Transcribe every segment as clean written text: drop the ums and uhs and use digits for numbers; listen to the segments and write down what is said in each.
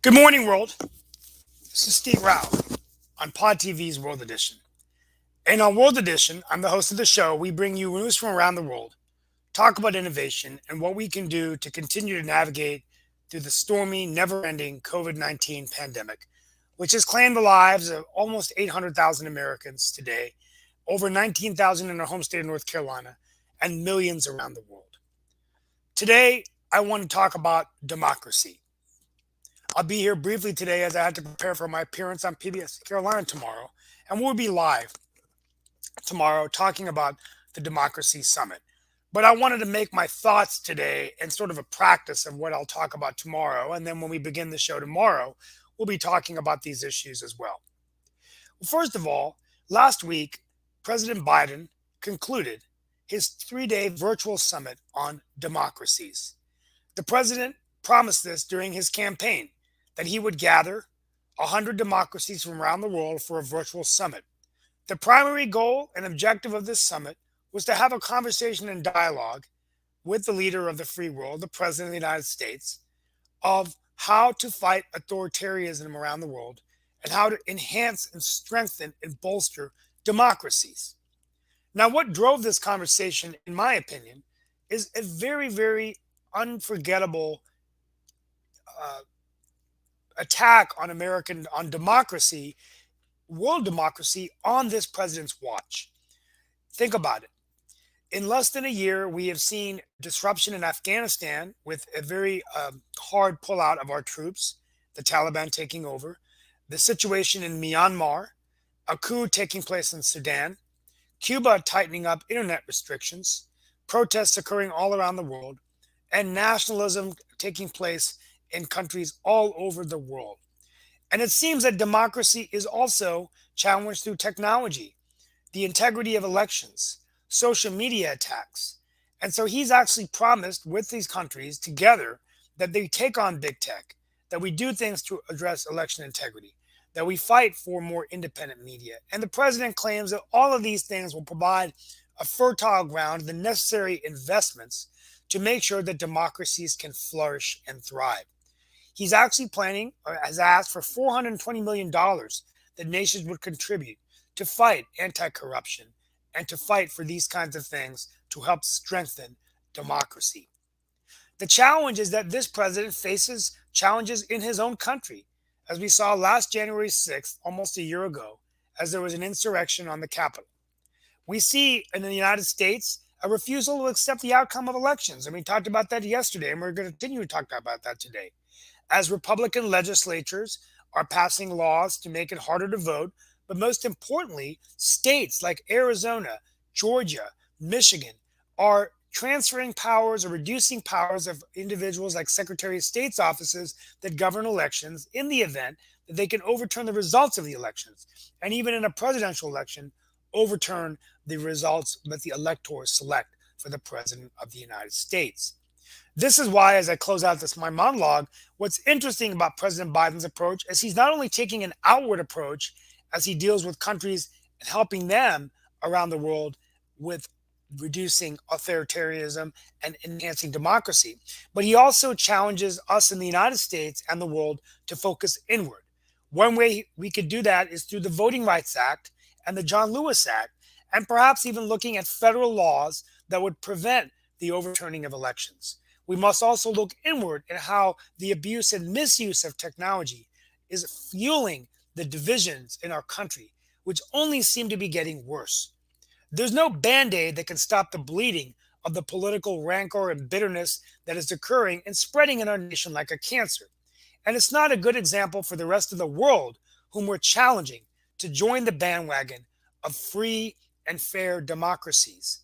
Good morning, world. This is Steve Rao on Pod TV's World Edition. And on World Edition, I'm the host of the show. We bring you news from around the world, talk about innovation, and what we can do to continue to navigate through the stormy, never ending COVID 19 pandemic, which has claimed the lives of almost 800,000 Americans today, over 19,000 in our home state of North Carolina, and millions around the world. Today, I want to talk about democracy. I'll be here briefly today as I had to prepare for my appearance on PBS Carolina tomorrow, and we'll be live tomorrow talking about the Democracy Summit. But I wanted to make my thoughts today and sort of a practice of what I'll talk about tomorrow. And then when we begin the show tomorrow, we'll be talking about these issues as well. First of all, last week, President Biden concluded his 3-day virtual summit on democracies. The president promised this during his campaign, that he would gather 100 democracies from around the world for a virtual summit. The primary goal and objective of this summit was to have a conversation and dialogue with the leader of the free world, the President of the United States, of how to fight authoritarianism around the world and how to enhance and strengthen and bolster democracies. Now, what drove this conversation, in my opinion, is a very, very unforgettable attack on democracy, world democracy, on this president's watch. Think about it. In less than a year, we have seen disruption in Afghanistan with a very hard pullout of our troops, the Taliban taking over, the situation in Myanmar, a coup taking place in Sudan, Cuba tightening up internet restrictions, protests occurring all around the world, and nationalism taking place in countries all over the world. And it seems that democracy is also challenged through technology, the integrity of elections, social media attacks. And so he's actually promised with these countries together that they take on big tech, that we do things to address election integrity, that we fight for more independent media. And the president claims that all of these things will provide a fertile ground, the necessary investments to make sure that democracies can flourish and thrive. He's actually planning, or has asked for $420 million that nations would contribute to fight anti-corruption and to fight for these kinds of things to help strengthen democracy. The challenge is that this president faces challenges in his own country, as we saw last January 6th, almost a year ago, as there was an insurrection on the Capitol. We see in the United States a refusal to accept the outcome of elections, and we talked about that yesterday, and we're going to continue to talk about that today. As Republican legislatures are passing laws to make it harder to vote, but most importantly, states like Arizona, Georgia, Michigan are transferring powers or reducing powers of individuals like Secretary of State's offices that govern elections in the event that they can overturn the results of the elections. And even in a presidential election, overturn the results that the electors select for the President of the United States. This is why, as I close out my monologue, what's interesting about President Biden's approach is he's not only taking an outward approach as he deals with countries and helping them around the world with reducing authoritarianism and enhancing democracy, but he also challenges us in the United States and the world to focus inward. One way we could do that is through the Voting Rights Act and the John Lewis Act, and perhaps even looking at federal laws that would prevent the overturning of elections. We must also look inward at how the abuse and misuse of technology is fueling the divisions in our country, which only seem to be getting worse. There's no band-aid that can stop the bleeding of the political rancor and bitterness that is occurring and spreading in our nation like a cancer. And it's not a good example for the rest of the world, whom we're challenging to join the bandwagon of free and fair democracies,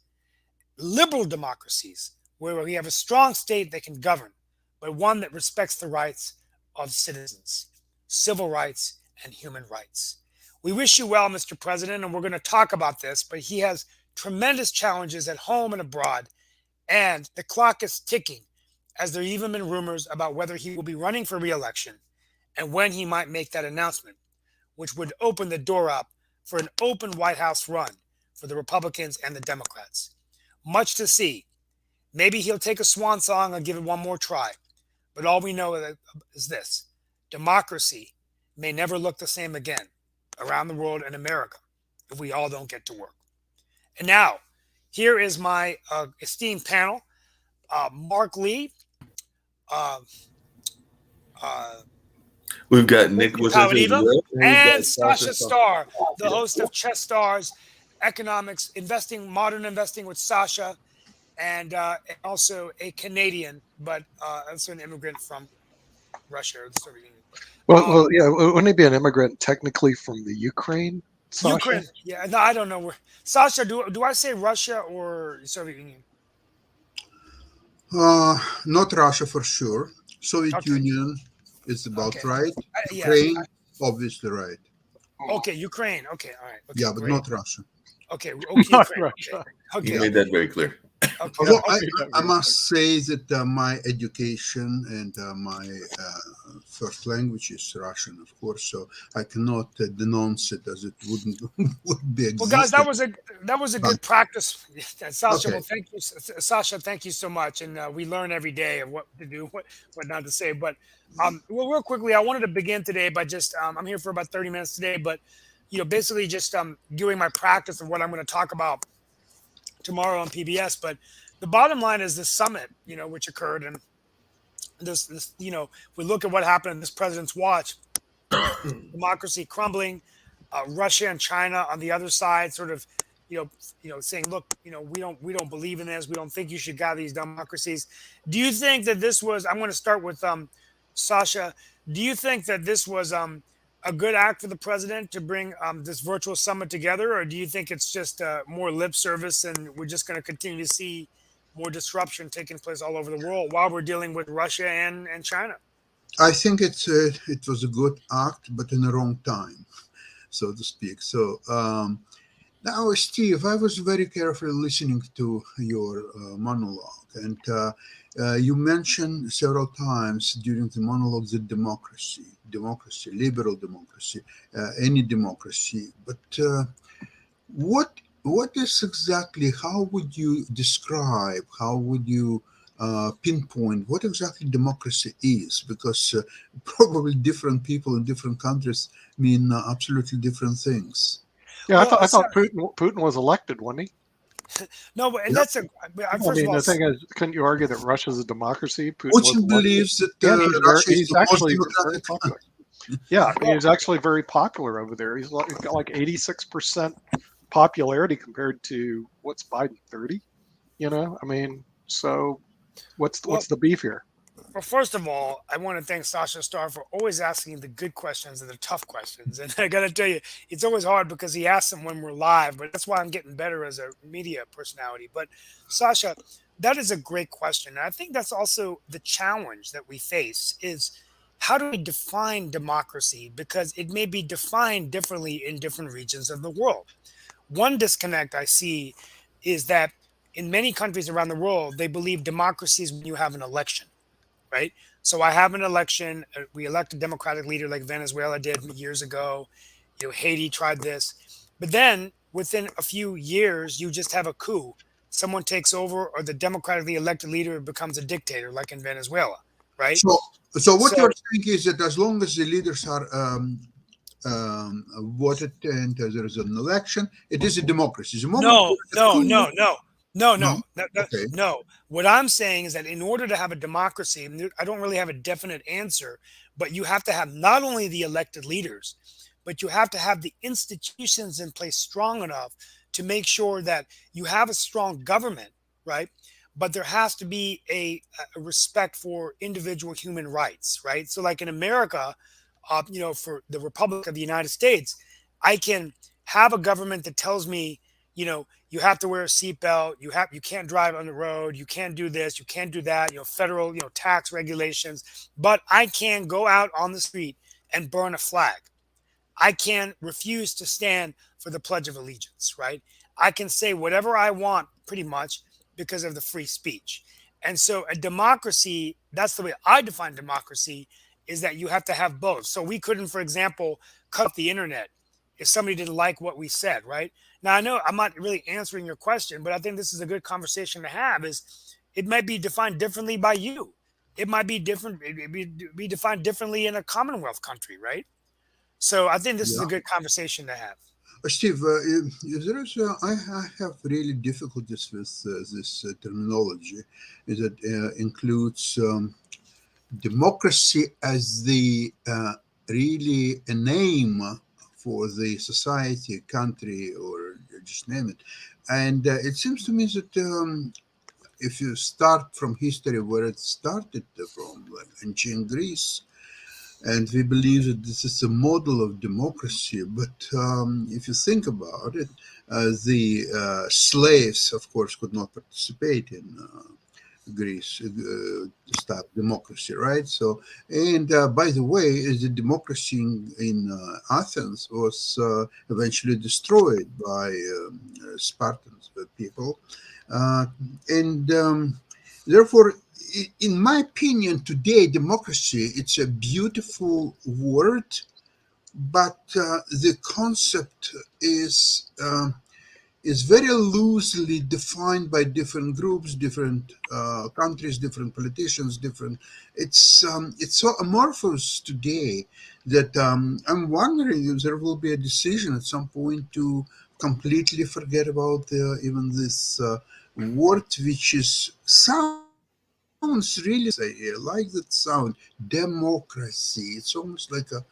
liberal democracies, where we have a strong state that can govern, but one that respects the rights of citizens, civil rights, and human rights. We wish you well, Mr. President, and we're going to talk about this, but he has tremendous challenges at home and abroad, and the clock is ticking, as there have even been rumors about whether he will be running for re-election and when he might make that announcement, which would open the door up for an open White House run for the Republicans and the Democrats. Much to see. Maybe he'll take a swan song and give it one more try. But all we know is this. democracy may never look the same again around the world and America if we all don't get to work. And now, here is my esteemed panel: Mark Lee, uh, uh, We've got Nick with us as Paladiva, well, and we've and got Sasha. Sasha Starr, the Yeah. host of Chess Stars Economics, Investing, Modern Investing with Sasha, and also a Canadian, but also an immigrant from Russia or the Soviet Union. Well, Um, yeah. Wouldn't he be an immigrant technically from the Ukraine, Sasha? Ukraine, yeah, no, I don't know where. Sasha, do I say Russia or Soviet Union? Not Russia for sure. Soviet Okay, Union is about okay, right. yeah, Ukraine, obviously right. okay, Ukraine, okay, all right, okay, Yeah, but great, not Russia. okay, okay, Not Ukraine, okay, Russia. You okay, Yeah. made that very clear. okay, Yeah, Although I okay. made that I very must say that my education and my first language is Russian, of course, so I cannot denounce it as it wouldn't would be Well, guys, that existed. was a But good practice, Sasha. okay, Well, thank you, Sasha. Thank you so much, and we learn every day of what to do, what not to say. But well, real quickly, I wanted to begin today by just I'm here for about 30 minutes today, but basically just doing my practice of what I'm going to talk about tomorrow on PBS. But the bottom line is this summit, which occurred, and this, we look at what happened in this president's watch: democracy crumbling, Russia and China on the other side, sort of, saying, look, we don't believe in this. We don't think you should gather these democracies. Do you think that this was? I'm going to start with Sasha. Do you think that this was a good act for the president to bring this virtual summit together, or do you think it's just more lip service and we're just going to continue to see more disruption taking place all over the world while we're dealing with Russia and China? I think it was a good act, but in the wrong time, so to speak. So now, Steve, I was very carefully listening to your monologue, and you mentioned several times during the monologue the democracy, liberal democracy, any democracy. But what is exactly? How would you describe? How would you pinpoint what exactly democracy is? Because probably different people in different countries mean absolutely different things. Yeah, Well, I thought Putin was elected, wasn't he? no, but and Yeah. that's a. I First of mean, all, the thing is, couldn't you argue that Russia's a democracy? Putin was Putin elected, believes that and Russia is he's the most actually very democratic. popular. Yeah, well, he's actually very popular over there. He's got like 86% popularity compared to what's Biden 30. I mean, so what's well, the beef here? well, first of all, I want to thank Sasha Starr for always asking the good questions and the tough questions. And I got to tell you, it's always hard because he asks them when we're live, but that's why I'm getting better as a media personality. But Sasha, that is a great question. And I think that's also the challenge that we face is how do we define democracy? Because it may be defined differently in different regions of the world. One disconnect I see is that in many countries around the world, they believe democracy is when you have an election, right? So I have an election. We elect a democratic leader like Venezuela did years ago. Haiti tried this, but then within a few years, you just have a coup. Someone takes over, or the democratically elected leader becomes a dictator, like in Venezuela, right? So, so what So you're saying is that as long as the leaders are voted and there is an election, it is a democracy. The moment no, there is a no, coup, no, no, no, no, no, no, no. okay. No. What I'm saying is that in order to have a democracy, and I don't really have a definite answer, but you have to have not only the elected leaders, but you have to have the institutions in place strong enough to make sure that you have a strong government, right? But there has to be a respect for individual human rights, right? So, like in America, for the Republic of the United States, I can have a government that tells me, you have to wear a seatbelt, you can't drive on the road, you can't do this, you can't do that, federal, tax regulations, but I can go out on the street and burn a flag. I can refuse to stand for the Pledge of Allegiance, right? I can say whatever I want pretty much because of the free speech. And so a democracy, that's the way I define democracy, is that you have to have both. So we couldn't, for example, cut off the internet if somebody didn't like what we said, right? Now I know I'm not really answering your question, but I think this is a good conversation to have is it might be defined differently by you. it might be different. Be defined differently in a Commonwealth country, right? So I think this is a Yeah. good conversation to have. Steve, if there is, I have really difficulties with this terminology. It includes democracy as the really a name for the society, country, or just name it. And it seems to me that if you start from history where it started from, like ancient Greece, and we believe that this is a model of democracy. But if you think about it, the slaves, of course, could not participate in Greece start democracy, right? So, and by the way, the democracy in Athens was eventually destroyed by Spartans people, uh, and therefore, in my opinion, today democracy it's a beautiful word, but the concept is very loosely defined by different groups, different countries, different politicians, different. It's so amorphous today that I'm wondering if there will be a decision at some point to completely forget about even this word, which is sounds really say here, like that sound, democracy. It's almost like a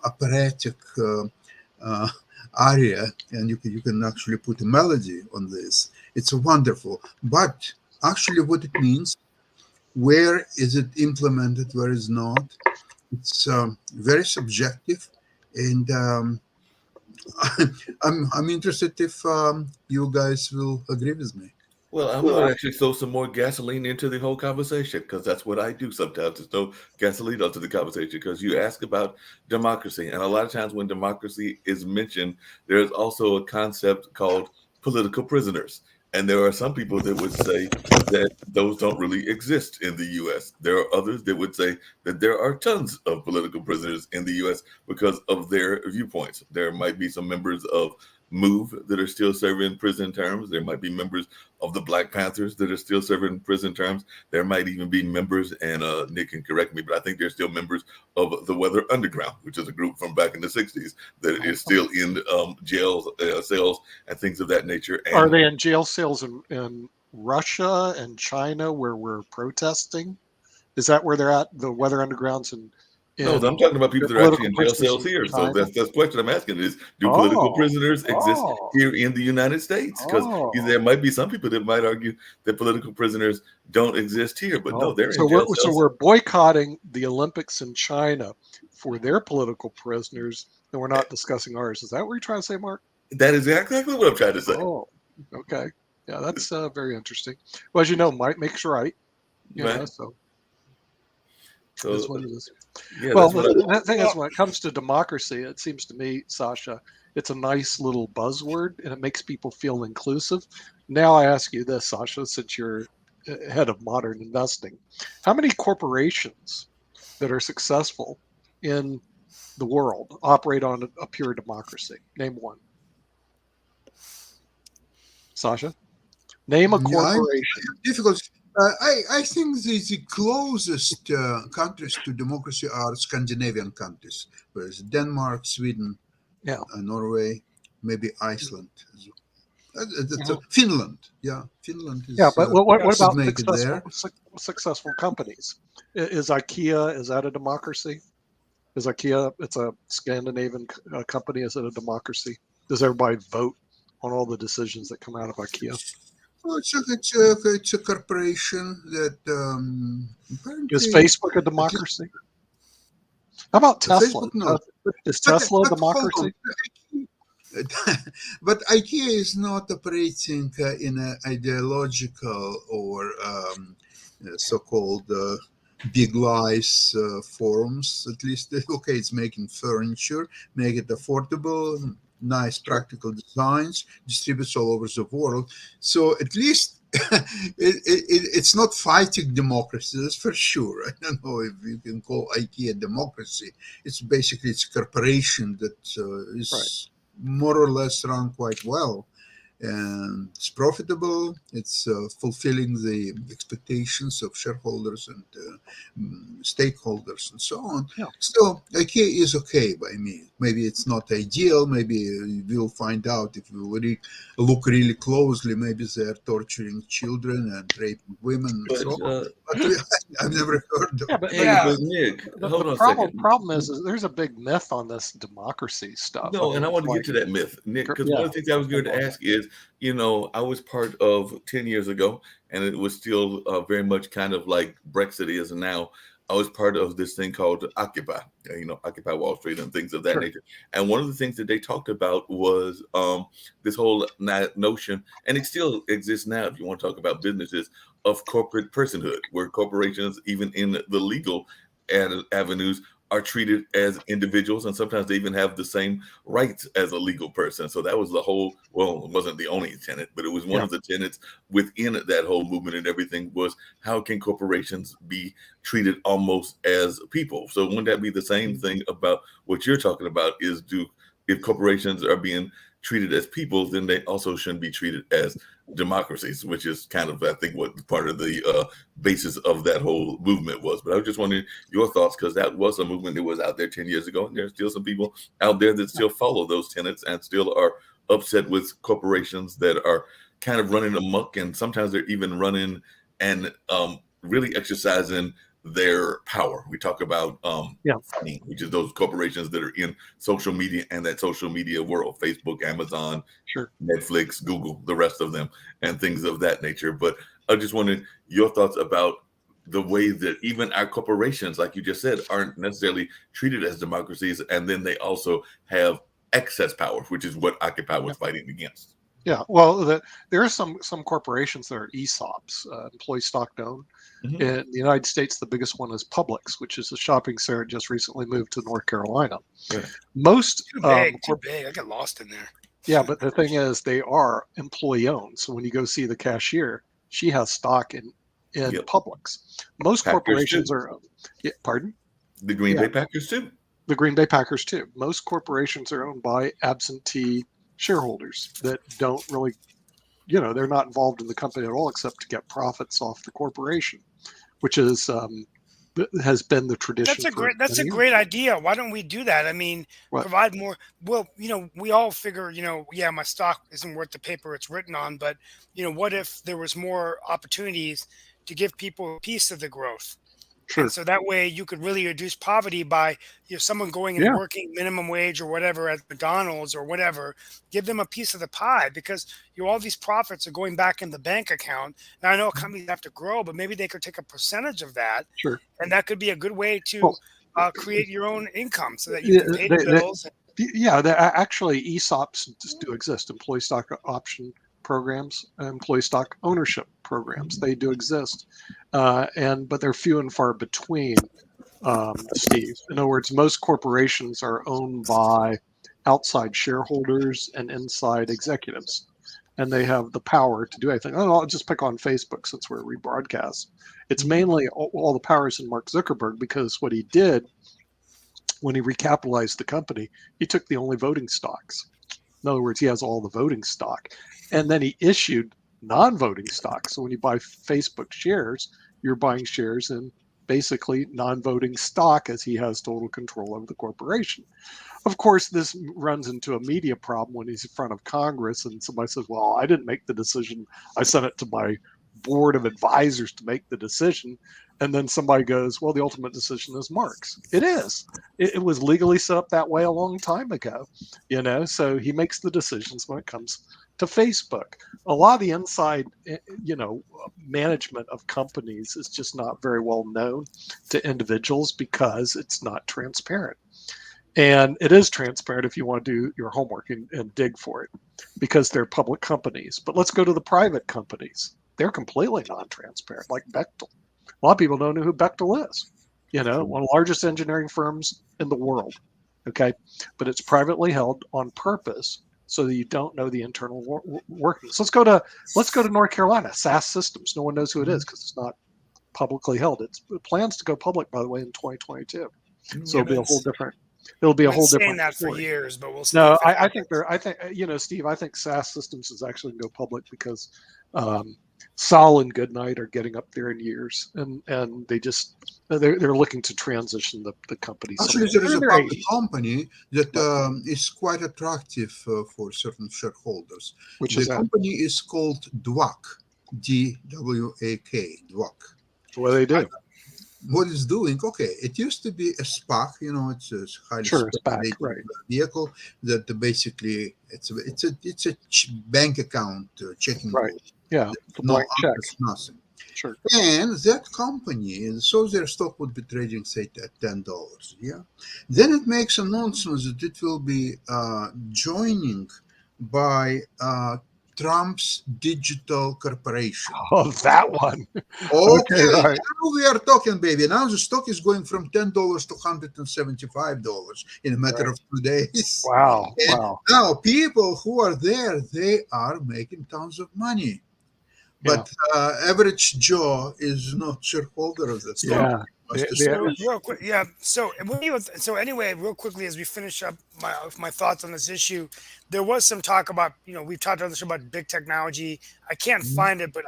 operatic. Uh, Aria, and you can actually put a melody on this. It's wonderful. But actually, what it means, where is it implemented, where is not? It's very subjective, and I'm interested if you guys will agree with me. Well, I'm going to actually throw some more gasoline into the whole conversation because that's what I do sometimes, is throw gasoline onto the conversation because you ask about democracy. And a lot of times when democracy is mentioned, there's also a concept called political prisoners. And there are some people that would say that those don't really exist in the US. There are others that would say that there are tons of political prisoners in the US because of their viewpoints. There might be some members of MOVE that are still serving prison terms. There might be members of the Black Panthers that are still serving prison terms. There might even be members, and Nick can correct me, but I think they're still members of the Weather Underground, which is a group from back in the 60s that is still in jails, cells, and things of that nature. Are And they in jail cells in Russia and China where we're protesting? Is that where they're at? The Weather Undergrounds and no, in I'm talking about people the that are actually political in jail prisoners cells in here. So China? that's the question I'm asking is, do political Oh, prisoners exist oh, here in the United States? Because oh, there might be some people that might argue that political prisoners don't exist here, but no, oh. they're So in jail we're cells. boycotting the Olympics in China for their political prisoners, and we're not discussing ours. Is that what you're trying to say, Mark? That is exactly what I'm trying to say. Oh, okay. Yeah, that's very interesting. Well, as you know, might makes right. Right. So it is So what it is. yeah, Well, that's what the thing is, Well, when it comes to democracy, it seems to me, Sasha, it's a nice little buzzword and it makes people feel inclusive. Now I ask you this, Sasha, since you're head of modern investing, how many corporations that are successful in the world operate on a pure democracy? Name one. Sasha, name a Yeah, I corporation. difficult. I think the closest countries to democracy are Scandinavian countries, whereas Denmark, Sweden, Yeah. Norway, maybe Iceland. Mhm. Finland. Yeah, Finland Yeah, but what could about make it there. successful companies? Is IKEA, is that a democracy? Is IKEA, it's a Scandinavian company, is it a democracy? Does everybody vote on all the decisions that come out of IKEA? Well, it's a corporation that Is apparently, Facebook a at least democracy? How about Tesla? Facebook, no. Is But, Tesla a but hold on. democracy? But IKEA is not operating in an ideological or so-called big lies forms. At least, okay, it's making furniture, make it affordable, nice Sure. practical designs, distributes all over the world. So at least it's not fighting democracy, that's for sure. I don't know if you can call IKEA democracy. It's a corporation that Right. is more or less run quite well. and it's profitable. It's fulfilling the expectations of shareholders and stakeholders and so on. Yeah. So IKEA is okay by me. Maybe it's not ideal. Maybe we'll find out if we look really closely. Maybe they're torturing children and raping women and But so on. But I've never heard of Yeah, it. but hey, Yeah. but Nick, hold the on a second. problem is there's a big myth on this democracy stuff. No, and I want to like, get to that myth, Nick, because one yeah, of the things I was going to ask is, I was part of 10 years ago, and it was still very much kind of like Brexit is now. I was part of this thing called Occupy, Occupy Wall Street and things of that Sure. nature. And one of the things that they talked about was this whole notion, and it still exists now if you want to talk about businesses, of corporate personhood, where corporations, even in the legal avenues, are treated as individuals, and sometimes they even have the same rights as a legal person. So that was the whole, well, it wasn't the only tenet, but it was one Yeah. of the tenets within that whole movement, and everything was, how can corporations be treated almost as people? So wouldn't that be the same thing about what you're talking about, is if corporations are being treated as people, then they also shouldn't be treated as democracies, which is kind of, I think, what part of the basis of that whole movement was. But I was just wondering your thoughts, because that was a movement that was out there 10 years ago, and there's still some people out there that still follow those tenets and still are upset with corporations that are kind of running amok, and sometimes they're even running and really exercising their power. We talk about which is those corporations that are in social media and that social media world: Facebook, Amazon, Sure. Netflix, Google, the rest of them, and things of that nature. But I just wanted your thoughts about the way that even our corporations, like you just said, aren't necessarily treated as democracies, and then they also have excess power, which is what Occupy was fighting against. Yeah, well, there are some corporations that are ESOPs, employee stock owned. Mhm. In the United States, the biggest one is Publix, which is a shopping center just recently moved to North Carolina. Yeah. Most Too big. I get lost in there. yeah, but the thing is, they are employee owned. So when you go see the cashier, she has stock in Yep. Publix. Most Packers corporations too. are, pardon? The Green Yeah. Bay Packers too. The Green Bay Packers too. Most corporations are owned by absentee shareholders that don't really, they're not involved in the company at all except to get profits off the corporation, which is has been the tradition. That's a great idea. Why don't we do that? I mean, What? provide more. Well, we all figure, yeah, my stock isn't worth the paper it's written on, but what if there was more opportunities to give people a piece of the growth? Sure. And so that way you could really reduce poverty by someone going and working minimum wage or whatever at McDonald's or whatever. Give them a piece of the pie, because all these profits are going back in the bank account. Now I know companies have to grow, but maybe they could take a percentage of that. Sure. And that could be a good way to create your own income so that you Yeah, can pay the bills. Actually, ESOPs do exist, employee stock option programs, employee stock ownership programs. They do exist, but they're few and far between, Steve. In other words, most corporations are owned by outside shareholders and inside executives, and they have the power to do anything. I'll just pick on Facebook since we're rebroadcast. It's mainly all the powers in Mark Zuckerberg, because what he did when he recapitalized the company, he took the only voting stocks. In other words, he has all the voting stock. And then he issued non-voting stock. So when you buy Facebook shares, you're buying shares in basically non-voting stock, as he has total control over the corporation. Of course, this runs into a media problem when he's in front of Congress and somebody says, well, I didn't make the decision. I sent it to my board of advisors to make the decision. And then somebody goes, well, the ultimate decision is Mark's. It is. It was legally set up that way a long time ago, so he makes the decisions when it comes to Facebook. A lot of the inside, management of companies is just not very well known to individuals because it's not transparent. And it is transparent if you want to do your homework and dig for it, because they're public companies. But let's go to the private companies. They're completely non-transparent, like Bechtel. A lot of people don't know who Bechtel is. One of the largest engineering firms in the world. Okay, but it's privately held on purpose so that you don't know the internal workings. Let's go to North Carolina. SAS Systems. No one knows who it is because it's not publicly held. It plans to go public, by the way, in 2022. So it'll be a whole different. It'll be a I've been whole saying different that for story. years, but we'll see No, if it I think happens. Steve, I think SaaS Systems is actually going to go public because Sol and Goodnight are getting up there in years, and they're looking to transition the company Actually, somewhere. there They're is in a their public 80s, company that but is quite attractive for certain shareholders. which The is that? company is called DWAC, DWAK, DWAC. What do they do? What it's doing, okay, it used to be a SPAC, it's a highly Sure, it's back, speculative right? vehicle that basically it's a bank account checking Right. book. Yeah, the No blank check. interest, nothing. Sure. And that company, so their stock would be trading, say, at $10. Yeah. Then it makes announcements that it will be joining by Trump's digital corporation. Oh, that one. Okay, Okay, right. now we are talking, baby. Now the stock is going from $10 to $175 in a matter Right. of 2 days. Wow. And Wow. now people who are there, they are making tons of money. Yeah. But average Joe is not shareholder of the stock. Yeah. Must So assume. real quick, yeah. So anyway, real quickly as we finish up my thoughts on this issue, there was some talk about we've talked on this about big technology. I can't find it, but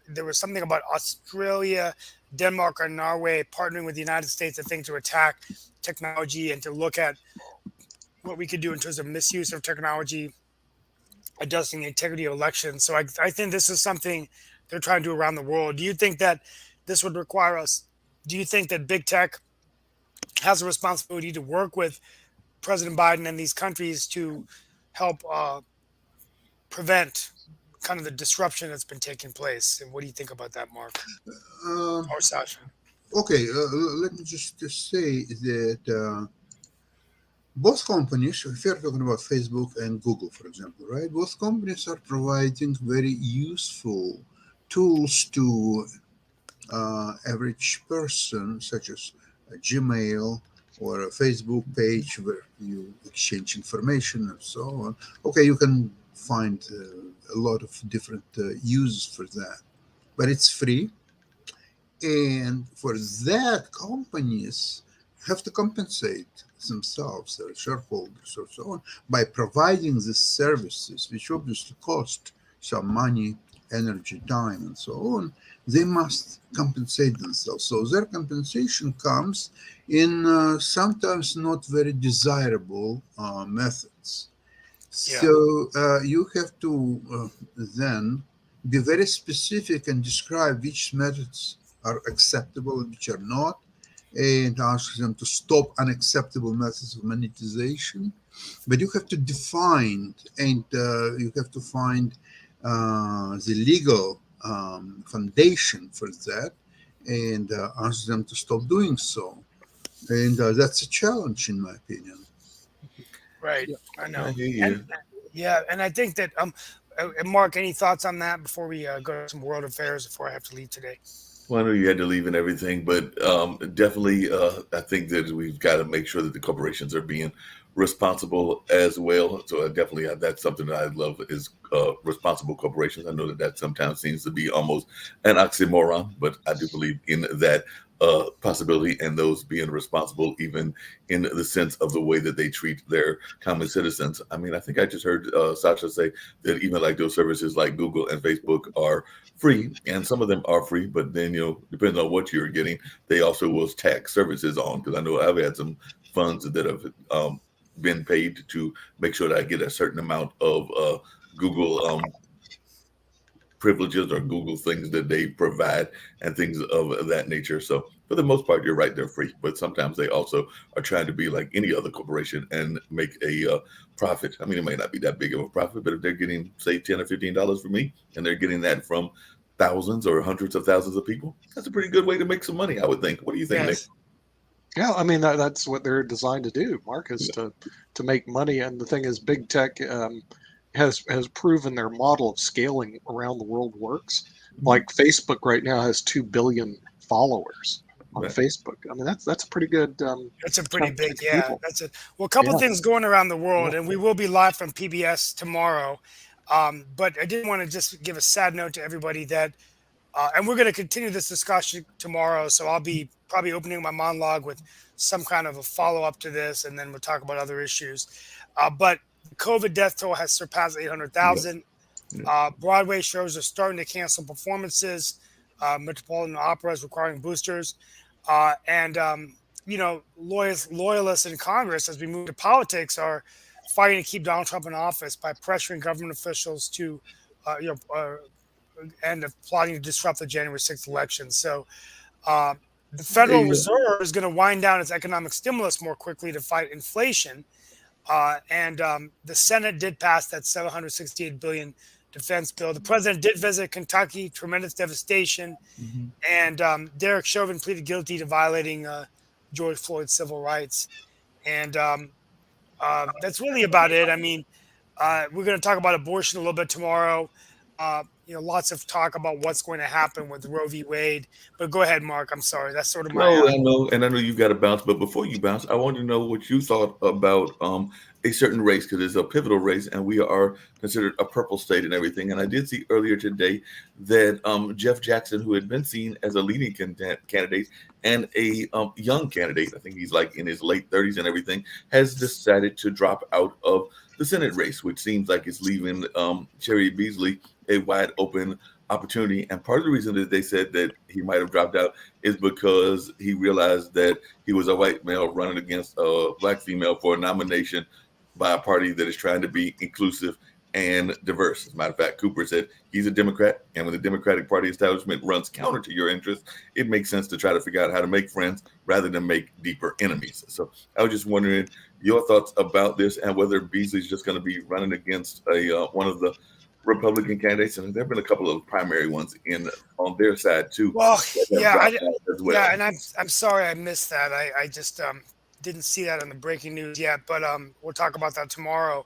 There was something about Australia, Denmark, or Norway partnering with the United States, I think, to attack technology and to look at what we could do in terms of misuse of technology, adjusting the integrity of elections. So I think this is something they're trying to do around the world. Do you think that this would require us? Do you think that big tech has a responsibility to work with President Biden and these countries to help prevent kind of the disruption that's been taking place? And what do you think about that, Mark Uh, or Sasha? okay, let me just say that both companies, if you're talking about Facebook and Google, for example, right? Both companies are providing very useful tools to average person, such as a Gmail or a Facebook page where you exchange information and so on. Okay, you can find a lot of different uses for that, but it's free. And for that, companies have to compensate themselves, their shareholders, or so on, by providing these services, which obviously cost some money, energy, time, and so on. They must compensate themselves. So their compensation comes in sometimes not very desirable methods. Yeah. So you have to then be very specific and describe which methods are acceptable and which are not, and ask them to stop unacceptable methods of monetization. But you have to define and you have to find the legal foundation for that and ask them to stop doing so. And that's a challenge, in my opinion. Right. Yeah. I I know. hear And you. yeah, and I think that and Mark, any thoughts on that before we go to some world affairs before I have to leave today? Well, I know you had to leave and everything, but definitely, I think that we've got to make sure that the corporations are being responsible as well. So I definitely that's something that I love is responsible corporations. I know that that sometimes seems to be almost an oxymoron, but I do believe in that possibility and those being responsible, even in the sense of the way that they treat their common citizens. I mean, I think I just heard Sasha say that even like those services like Google and Facebook are free, and some of them are free, but then depending on what you're getting, they also will tax services on. Because I know I've had some funds that have been paid to make sure that I get a certain amount of Google privileges or Google things that they provide and things of that nature. So for the most part, you're right, they're free, but sometimes they also are trying to be like any other corporation and make a profit. I mean, it may not be that big of a profit, but if they're getting say $10 or $15 from me, and they're getting that from thousands or hundreds of thousands of people, that's a pretty good way to make some money, I would think. What do you think, Nick? Yes. Yeah, I mean that's what they're designed to do, Mark, is to make money. And the thing is, big tech has proven their model of scaling around the world works. Like Facebook right now has 2 billion followers on Right. Facebook. I mean that's a pretty good That's a pretty chunk big, of yeah. people. That's it. Well, a couple Yeah, of things going around the yeah. world, and we will be live from PBS tomorrow. But I did want to just give a sad note to everybody that And we're going to continue this discussion tomorrow. So I'll be probably opening my monologue with some kind of a follow up to this, and then we'll talk about other issues. But the COVID death toll has surpassed Yeah. 800,000. Yeah. Broadway shows are starting to cancel performances. Metropolitan Opera is requiring boosters. And loyalists in Congress, as we move to politics, are fighting to keep Donald Trump in office by pressuring government officials to, and plotting to disrupt the January 6th election. So uh, the Federal Hey, Reserve is going to wind down its economic stimulus more quickly to fight inflation. And the Senate did pass that 768 billion defense bill. The president did visit Kentucky, tremendous devastation, mhm. and Derek Chauvin pleaded guilty to violating George Floyd's civil rights. And that's really about it. I mean, we're going to talk about abortion a little bit tomorrow. Lots of talk about what's going to happen with Roe v. Wade. But go ahead, Mark. I'm sorry. That's sort of my. No, I know, and I know you've got to bounce, but before you bounce, I want to know what you thought about a certain race because it's a pivotal race, and we are considered a purple state and everything. And I did see earlier today that Jeff Jackson, who had been seen as a leading candidate and a young candidate, I think he's like in his late 30s and everything, has decided to drop out of the Senate race, which seems like it's leaving Cherry Beasley a wide open opportunity. And part of the reason that they said that he might have dropped out is because he realized that he was a white male running against a black female for a nomination by a party that is trying to be inclusive and diverse. As a matter of fact, Cooper said he's a Democrat, and when the Democratic Party establishment runs counter to your interests, it makes sense to try to figure out how to make friends rather than make deeper enemies. So I was just wondering your thoughts about this and whether Beasley's just going to be running against a one of the Republican candidates, and there have been a couple of primary ones on their side too. Well, yeah, as well. yeah, and I'm sorry I missed that. I just didn't see that in the breaking news yet, but we'll talk about that tomorrow.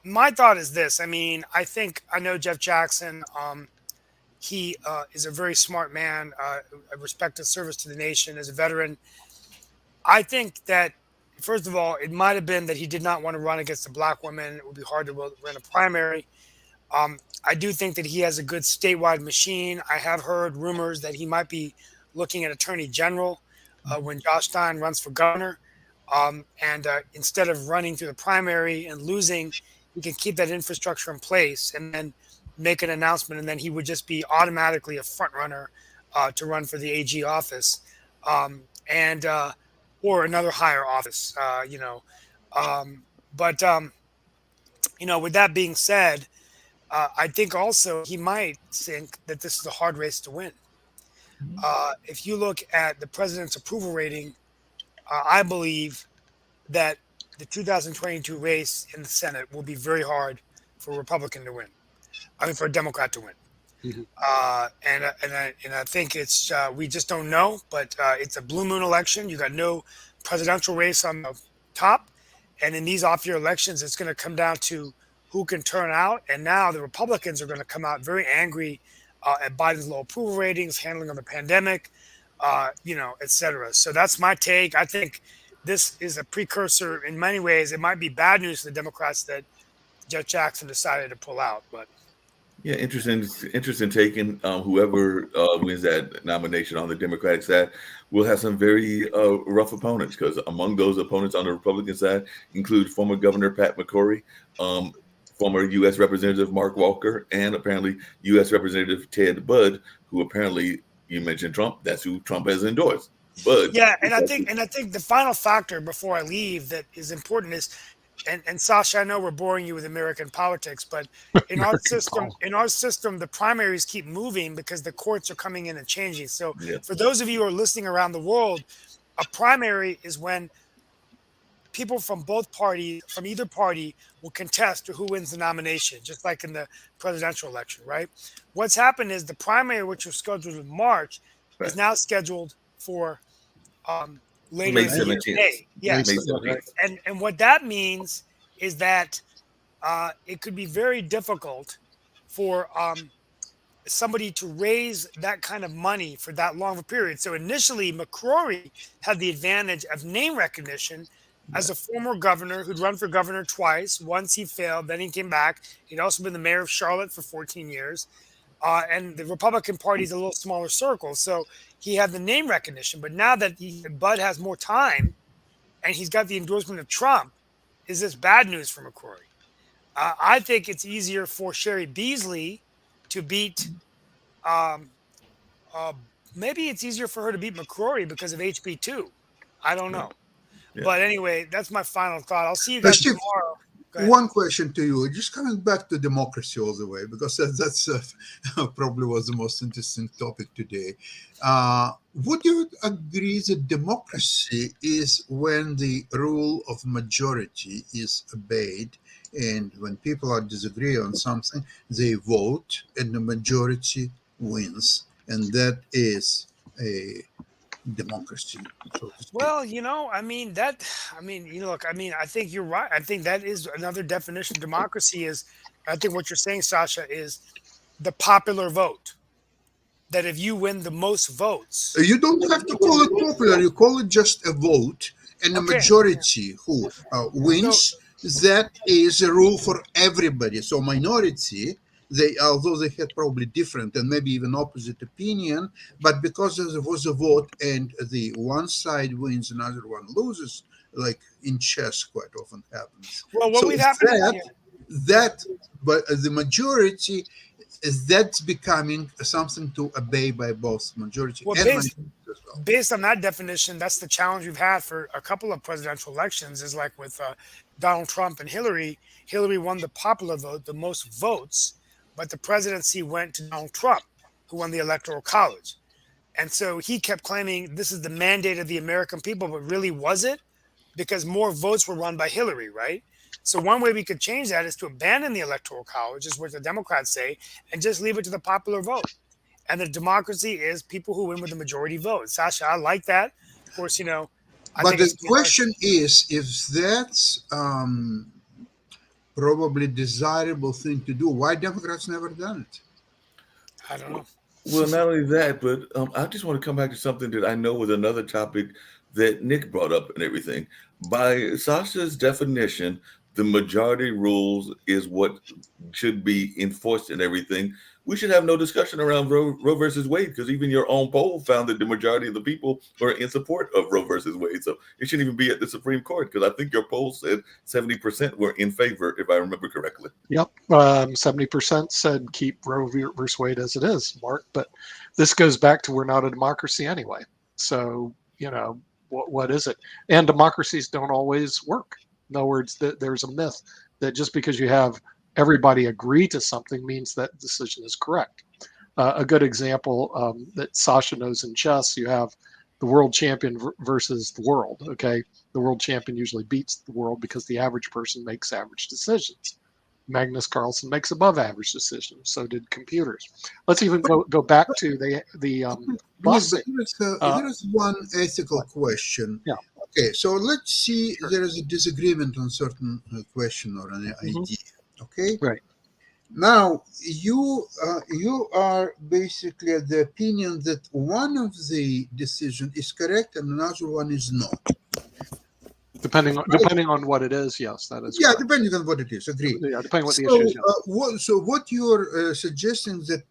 My thought is this. I mean, I know Jeff Jackson. He is a very smart man, a respected service to the nation as a veteran. I think that, first of all, it might have been that he did not want to run against a black woman. It would be hard to run a primary. I do think that he has a good statewide machine. I have heard rumors that he might be looking at attorney general when Josh Stein runs for governor. And instead of running through the primary and losing, he can keep that infrastructure in place and then make an announcement, and then he would just be automatically a front runner to run for the AG office, and or another higher office. But with that being said, I think also he might think that this is a hard race to win. If you look at the president's approval rating, I believe that the 2022 race in the Senate will be very hard for a Republican to win. I mean, for a Democrat to win. Mhm. And I think it's we just don't know, but it's a blue moon election. You got no presidential race on the top, and in these off-year elections, it's going to come down to who can turn out. And now the Republicans are going to come out very angry at Biden's low approval ratings, handling of the pandemic, et cetera. So that's my take. I think this is a precursor in many ways. It might be bad news for the Democrats that Jeff Jackson decided to pull out, but Yeah, interesting taking. Whoever wins that nomination on the Democratic side will have some very rough opponents because among those opponents on the Republican side include former Governor Pat McCrory, former U.S. Representative Mark Walker, and apparently U.S. Representative Ted Budd, who apparently you mentioned Trump. That's who Trump has endorsed. Budd. yeah, and I think the final factor before I leave that is important is, and Sasha, I know we're boring you with American politics, but in our system, the primaries keep moving because the courts are coming in and changing. So Yeah. for those of you who are listening around the world, a primary is when people from both parties, from either party, will contest to who wins the nomination, just like in the presidential election, right? What's happened is the primary, which was scheduled in March, Right. is now scheduled for later May in the year. 17th. May. Yes. May Right. 17th. And what that means is that it could be very difficult for somebody to raise that kind of money for that long of a period. So initially, McCrory had the advantage of name recognition as a former governor who'd run for governor twice. Once he failed, then he came back. He'd also been the mayor of Charlotte for 14 years. and the Republican Party is a little smaller circle. So he had the name recognition. But now that Bud has more time and he's got the endorsement of Trump, is this bad news for McCrory? I think it's easier for Sherry Beasley to beat. Um, uh, Maybe it's easier for her to beat McCrory because of HB2. I don't Yeah. know. Yeah. But anyway, that's my final thought. I'll see you guys Steve, tomorrow. Go ahead. one question to you, just coming back to democracy all the way, because that's probably was the most interesting topic today. Would you agree that democracy is when the rule of majority is obeyed, and when people are disagree on something, they vote and the majority wins, and that is a democracy, so to speak? Well, look, I think you're right. I think that is another definition of democracy is, I think what you're saying, Sasha, is the popular vote. That if you win the most votes, You don't have to call it popular. You call it just a vote, and the okay. majority who So, wins. That is a rule for everybody. So minority, although they had probably different and maybe even opposite opinion, but because there was a vote and the one side wins, another one loses, like in chess quite often happens. well, what So would happen? but the majority that's becoming something to obey by both majority Well, and based minority as well. based on that definition, that's the challenge we've had for a couple of presidential elections. Is like with Donald Trump and Hillary. Hillary won the popular vote, the most votes, but the presidency went to Donald Trump, who won the electoral college. And so he kept claiming this is the mandate of the American people, but really was it? Because more votes were won by Hillary, right? So one way we could change that is to abandon the electoral college, is what the Democrats say, and just leave it to the popular vote. And the democracy is people who win with the majority vote. Sasha, I like that. Of course, I But think the it's more. question is if that's probably desirable thing to do, why Democrats never done it? I don't know. Well, not only that, but I just want to come back to something that I know was another topic that Nick brought up and everything. By Sasha's definition, the majority rules is what should be enforced and everything. We should have no discussion around Roe versus Wade because even your own poll found that the majority of the people were in support of Roe versus Wade. So it shouldn't even be at the Supreme Court because I think your poll said 70% were in favor, if I remember correctly. Yep. 70% said keep Roe versus Wade as it is, Mark. But this goes back to we're not a democracy anyway. So, what is it? And democracies don't always work. In other words, there's a myth that just because you have everybody agree to something means that decision is correct. A good example that Sasha knows in chess, you have the world champion versus the world. Okay. The world champion usually beats the world because the average person makes average decisions. Magnus Carlsen makes above average decisions. So did computers. Let's even go back to the busing. There is one ethical question. Yeah. Okay, so let's see. Sure. There is a disagreement on certain question or an idea. Okay. Right. Now you are basically of the opinion that one of the decision is correct and another one is not. Depending on what it is, yes, that is. Yeah, correct. depending on what it is. Agree. Yeah, depending on what the issue is. Yes. What you're suggesting that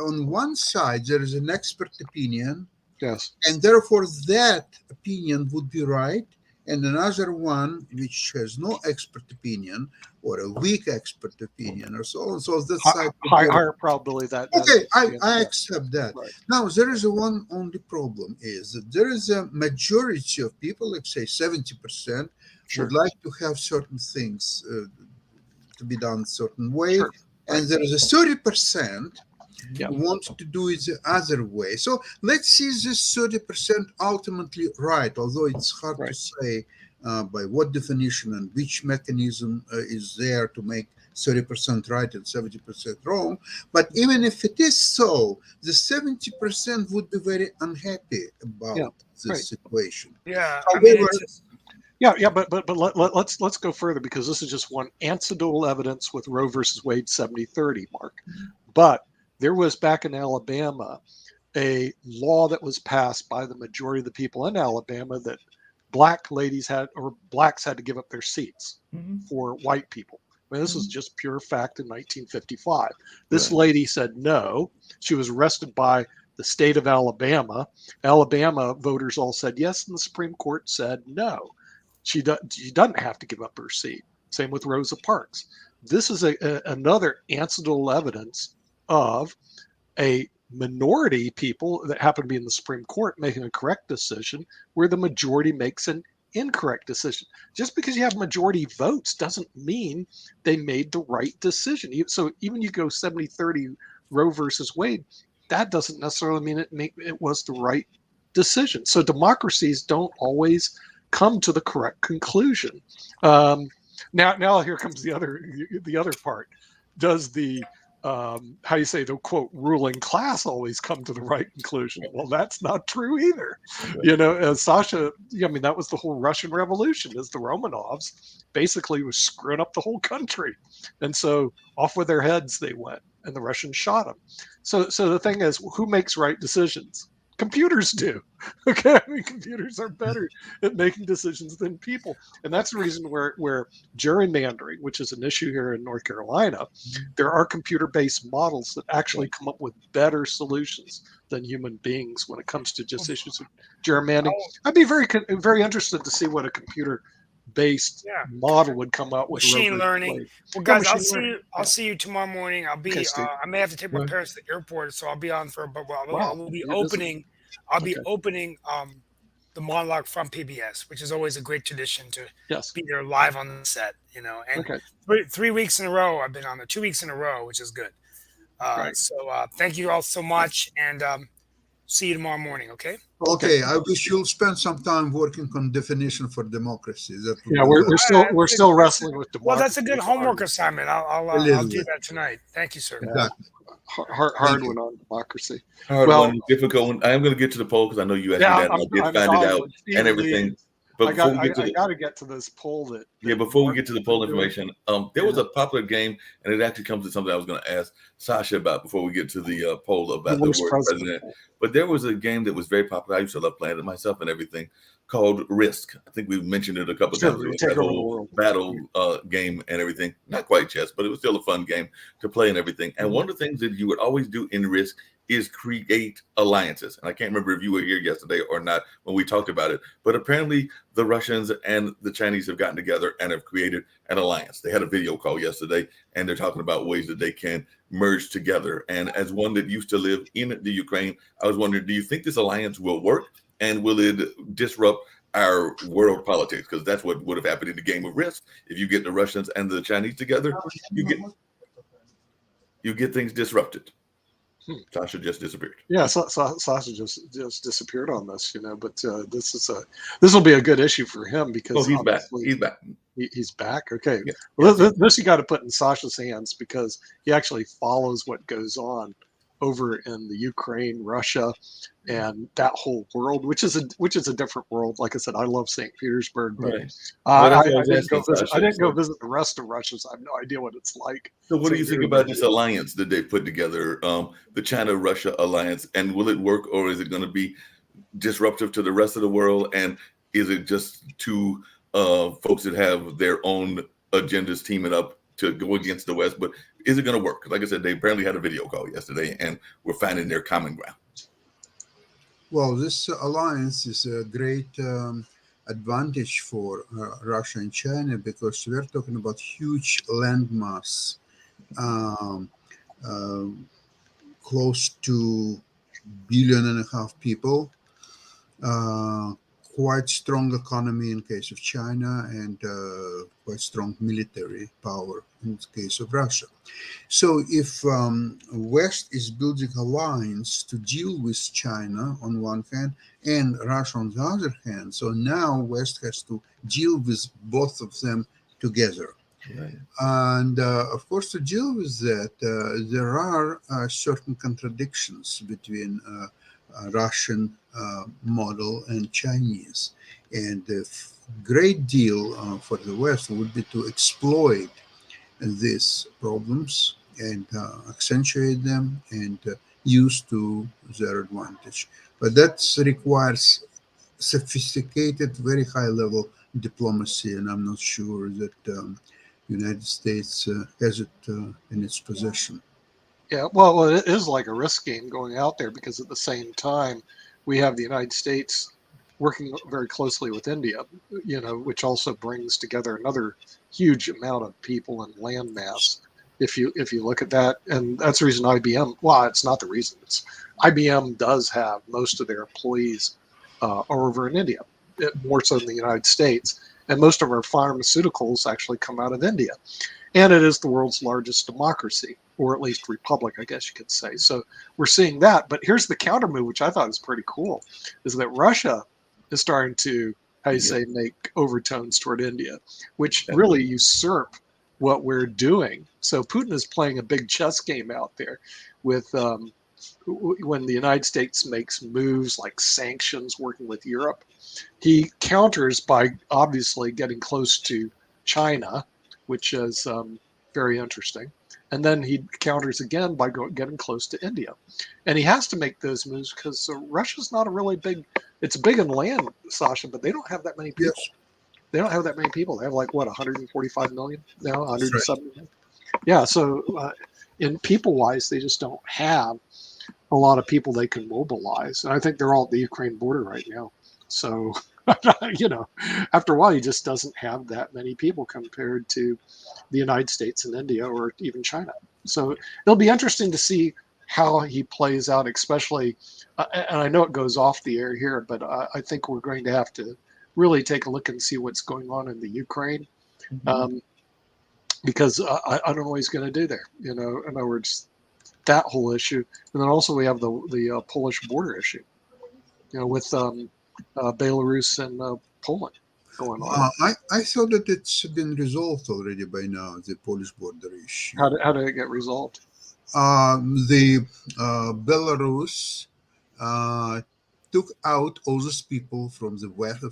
on one side there is an expert opinion, Yes. and therefore that opinion would be right, and another one which has no expert opinion or a weak expert opinion or so on. So that's higher probability that. Okay, I accept that. Right. Now there is one only problem is that there is a majority of people, let's say 70%, Sure. would like to have certain things to be done a certain way, Sure. and there is a 30% Yeah. want to do it the other way. So let's see this 30% ultimately right, although it's hard Right. to say by what definition and which mechanism is there to make 30% right and 70% wrong. But even if it is so, the 70% would be very unhappy about this Right. situation. Yeah. However, Yeah, but let's go further because this is just one anecdotal evidence with Roe versus Wade 70-30, Mark. But there was back in Alabama a law that was passed by the majority of the people in Alabama that blacks had to give up their seats for white people. I mean, this is just pure fact in 1955. This lady said no. She was arrested by the state of Alabama. Alabama voters all said yes, and the Supreme Court said no. She doesn't have to give up her seat. Same with Rosa Parks. This is another ancillary evidence of a minority people that happen to be in the Supreme Court making a correct decision where the majority makes an incorrect decision. Just because you have majority votes doesn't mean they made the right decision. So even you go 70-30 Roe versus Wade, that doesn't necessarily mean it was the right decision. So democracies don't always come to the correct conclusion. Now here comes the other part. Does the how do you say, the quote ruling class always come to the right conclusion? Well, that's not true either. Sasha, I mean, that was the whole Russian Revolution, as the Romanovs basically was screwing up the whole country, and so off with their heads they went, and the Russians shot them. So the thing is, who makes right decisions? Computers do. Okay, I mean, computers are better at making decisions than people, and that's the reason where gerrymandering, which is an issue here in North Carolina, there are computer-based models that actually come up with better solutions than human beings when it comes to just issues of gerrymandering. I'd be very interested to see what a computer-based model would come out with. Machine learning. Well, guys, I'll see you tomorrow morning. I'll be. I may have to take my parents to the airport, so I'll be on for. But I will be opening. I'll be opening the monologue from PBS, which is always a great tradition to be there live on the set. And 3 weeks in a row I've been on there. 2 weeks in a row, which is good. So thank you all so much, and see you tomorrow morning. Okay. Okay, I wish you'll spend some time working on definition for democracy. We're still wrestling with democracy. Well, that's a good homework assignment. I'll do that tonight. Thank you, sir. Exactly. Hard one on democracy. Hard one, difficult one. I am going to get to the poll because I know you asked me that. I'll get find it out and everything. But before we get to I got to get to this poll before we get to the poll information, there was a popular game, and it actually comes to something I was going to ask Sasha about before we get to the poll about the word president. But there was a game that was very popular. I used to love playing it myself and everything, called Risk. I think we've mentioned it a couple of times. It was that whole battle game and everything. Not quite chess, but it was still a fun game to play and everything. And one of the things that you would always do in Risk is create alliances. And I can't remember if you were here yesterday or not when we talked about it, but apparently the Russians and the Chinese have gotten together and have created an alliance. They had a video call yesterday, and they're talking about ways that they can merge together. And as one that used to live in the Ukraine, I was wondering, do you think this alliance will work, and will it disrupt our world politics? Because that's what would have happened in the game of Risk. If you get the Russians and the Chinese together, you get things disrupted. Sasha just disappeared. Yeah, Sasha just disappeared on this, But this will be a good issue for him because he's back. He's back. Okay. Yeah. Well, this you got to put in Sasha's hands because he actually follows what goes on over in the Ukraine, Russia, and that whole world, which is a different world. Like I said, I love St. Petersburg, but I didn't go visit the rest of Russia, so I have no idea what it's like. So what do you think about this alliance that they put together, the China-Russia alliance, and will it work, or is it going to be disruptive to the rest of the world? And is it just two folks that have their own agendas teaming up to go against the West? But is it going to work? Like I said, they apparently had a video call yesterday, and we're finding their common ground. Well, this alliance is a great advantage for Russia and China because we're talking about huge landmass, close to 1.5 billion people, quite strong economy in case of China, and quite strong military power in the case of Russia. So if West is building alliance to deal with China on one hand and Russia on the other hand, so now West has to deal with both of them together. Right. And of course, to deal with that, there are certain contradictions between Russian model and Chinese. And the great deal for the West would be to exploit these problems and accentuate them and use to their advantage. But that requires sophisticated, very high level diplomacy, and I'm not sure that United States has it in its possession. Yeah, well, it is like a risk game going out there because at the same time, we have the United States working very closely with India, which also brings together another huge amount of people and land mass. If you look at that, and that's the reason IBM. Well, it's not the reason. It's IBM does have most of their employees are over in India, more so than the United States, and most of our pharmaceuticals actually come out of India. And it is the world's largest democracy, or at least republic, I guess you could say. So we're seeing that. But here's the counter move, which I thought was pretty cool, is that Russia is starting to, how you say, make overtones toward India, which really usurp what we're doing. So Putin is playing a big chess game out there with when the United States makes moves like sanctions, working with Europe. He counters by obviously getting close to China, which is very interesting. And then he counters again by getting close to India. And he has to make those moves because Russia's not a really big, it's big in land, Sasha, but they don't have that many people. Yes. They don't have that many people. They have like, what, 145 million now, 170 right. million? Yeah, so in people-wise, they just don't have a lot of people they can mobilize. And I think they're all at the Ukraine border right now. So, after a while, he just doesn't have that many people compared to the United States and India or even China. So it'll be interesting to see how he plays out, especially, and I know it goes off the air here, but I think we're going to have to really take a look and see what's going on in the Ukraine. Because I don't know what he's going to do there. In other words, that whole issue. And then also we have the Polish border issue, with Belarus and Poland going on. I thought that it's been resolved already by now, the Polish border issue. How did it get resolved? The Belarus took out all those people from the west,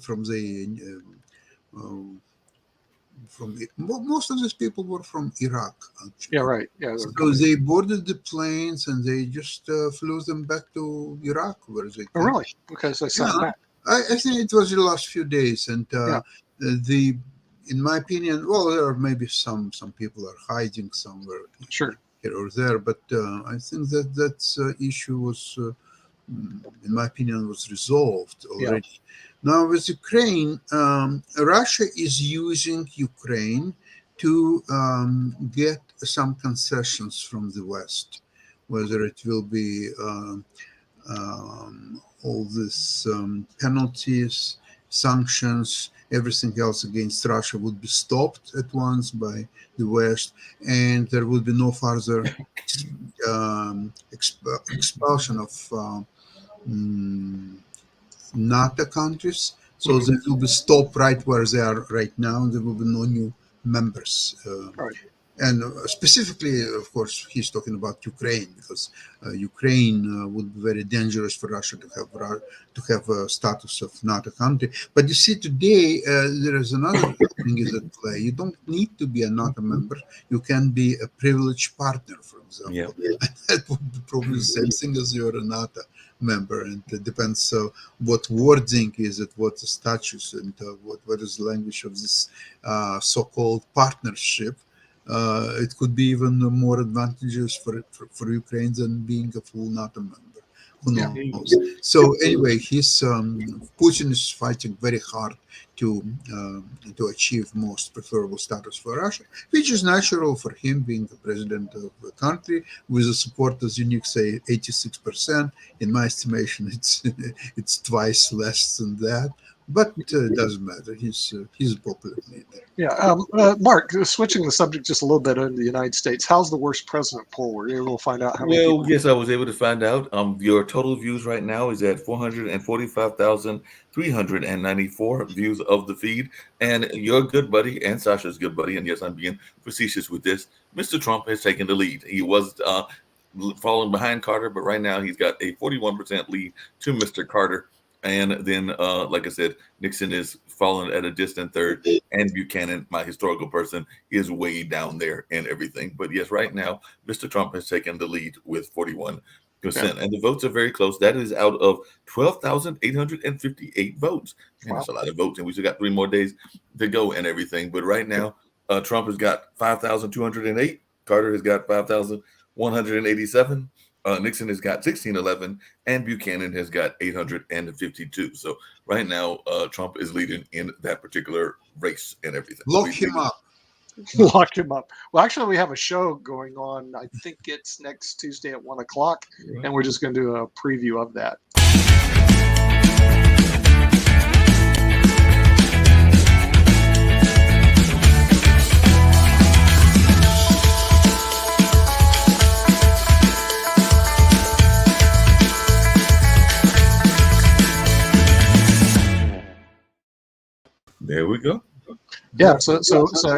most of these people were from Iraq. Actually. Yeah, right. Yeah. So they boarded the planes and they just flew them back to Iraq, where they. Oh, really? Okay, so they sent them back. I think it was the last few days, and in my opinion, well, there are maybe some people are hiding somewhere, sure, here or there, but I think that issue was, in my opinion, was resolved already. Yeah. Now with Ukraine, Russia is using Ukraine to get some concessions from the West, whether it will be all these penalties, sanctions, everything else against Russia would be stopped at once by the West, and there would be no further expulsion of NATO countries. So they will be stopped right where they are right now. There will be no new members. Right. And specifically, of course, he's talking about Ukraine, because Ukraine would be very dangerous for Russia to have a status of NATO country. But you see, today there is another thing is at play. You don't need to be a NATO member. You can be a privileged partner, for example. Yeah. That would be probably the same thing as you're a NATO member, and it depends what wording is it, what the status, and what is the language of this so-called partnership. It could be even more advantageous for Ukraine than being a full NATO member. Who knows? So anyway, Putin is fighting very hard to achieve most preferable status for Russia, which is natural for him, being the president of the country with the support, as you say, 86%. In my estimation, it's twice less than that. But it doesn't matter. He's a popular leader. Yeah, Mark, switching the subject just a little bit in the United States, how's the worst president poll? Were you able to find out how many people? Yes, I was able to find out. Your total views right now is at 445,394 views of the feed. And your good buddy and Sasha's good buddy, and yes, I'm being facetious with this, Mr. Trump has taken the lead. He was falling behind Carter, but right now he's got a 41% lead to Mr. Carter. And then, like I said, Nixon is falling at a distant third, and Buchanan, my historical person, is way down there and everything. But yes, right now, Mr. Trump has taken the lead with 41%. And the votes are very close. That is out of 12,858 votes. And that's a lot of votes. And we still got 3 more days to go and everything. But right now, Trump has got 5,208. Carter has got 5,187. Nixon has got 1,611, and Buchanan has got 852. So right now, Trump is leading in that particular race and everything. Lock him up. Lock him up. Well, actually, we have a show going on. I think it's next Tuesday at 1 o'clock, and we're just going to do a preview of that. There we go. Yeah. So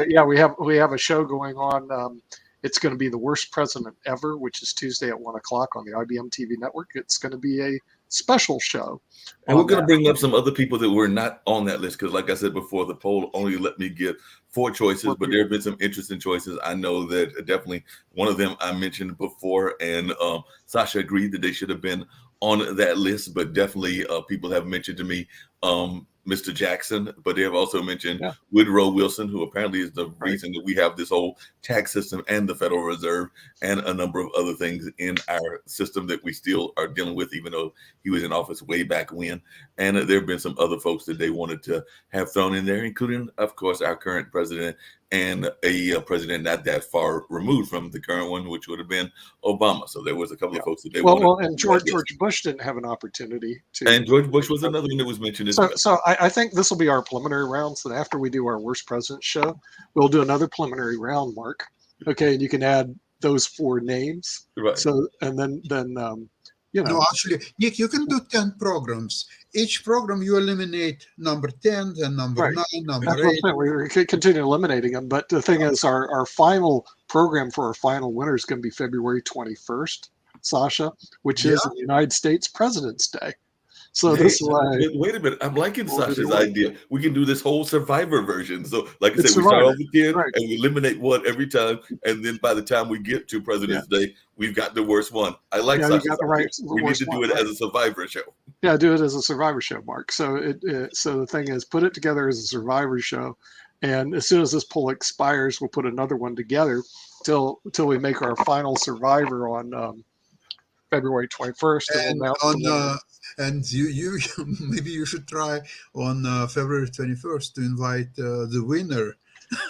yeah, we have a show going on. It's going to be The Worst President Ever, which is Tuesday at 1 o'clock on the IBM TV network. It's going to be a special show. And we're going to bring up some other people that were not on that list because, like I said before, the poll only let me give 4 choices, but there have been some interesting choices. I know that definitely one of them I mentioned before, and Sasha agreed that they should have been on that list, but definitely people have mentioned to me Mr. Jackson, but they have also mentioned Woodrow Wilson, who apparently is the reason that we have this whole tax system and the Federal Reserve and a number of other things in our system that we still are dealing with, even though he was in office way back when. And there have been some other folks that they wanted to have thrown in there, including, of course, our current president and a president not that far removed from the current one, which would have been Obama. So there was a couple of folks that they wanted. Well, and George Bush didn't have an opportunity to. And George Bush was another one that was mentioned. So I think this will be our preliminary round. So after we do our Worst President show, we'll do another preliminary round, Mark. Okay, and you can add those 4 names. Right. So and then you know. No, actually, Nick, you can do 10 programs. Each program you eliminate number 10, then number 9, number 8. We could continue eliminating them, but the thing is, our final program for our final winner is going to be February 21st, Sasha, which is the United States President's Day. So this way. Wait a minute. I'm liking Sasha's idea. We can do this whole Survivor version. So, like I said, we start off with 10 and we eliminate one every time. And then by the time we get to President's Day, we've got the worst one. I like Sasha's idea. We need to do it as a Survivor show. Yeah, do it as a Survivor show, Mark. So so the thing is, put it together as a Survivor show. And as soon as this poll expires, we'll put another one together till we make our final Survivor on February 21st. And you maybe you should try on February 21st to invite the winner.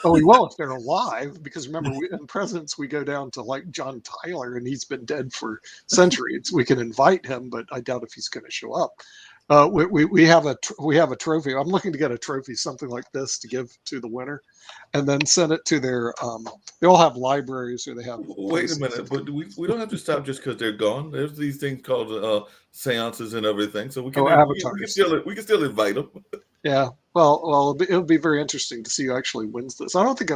Oh, we will if they're alive, because remember, in presidents we go down to like John Tyler, and he's been dead for centuries. We can invite him, but I doubt if he's going to show up. We have a trophy. I'm looking to get a trophy, something like this, to give to the winner, and then send it to their. They all have libraries, or they have. Wait a minute, but we don't have to stop just because they're gone. There's these things called seances and everything, so we can we can still invite them. Yeah, well, it'll be very interesting to see who actually wins this. I don't think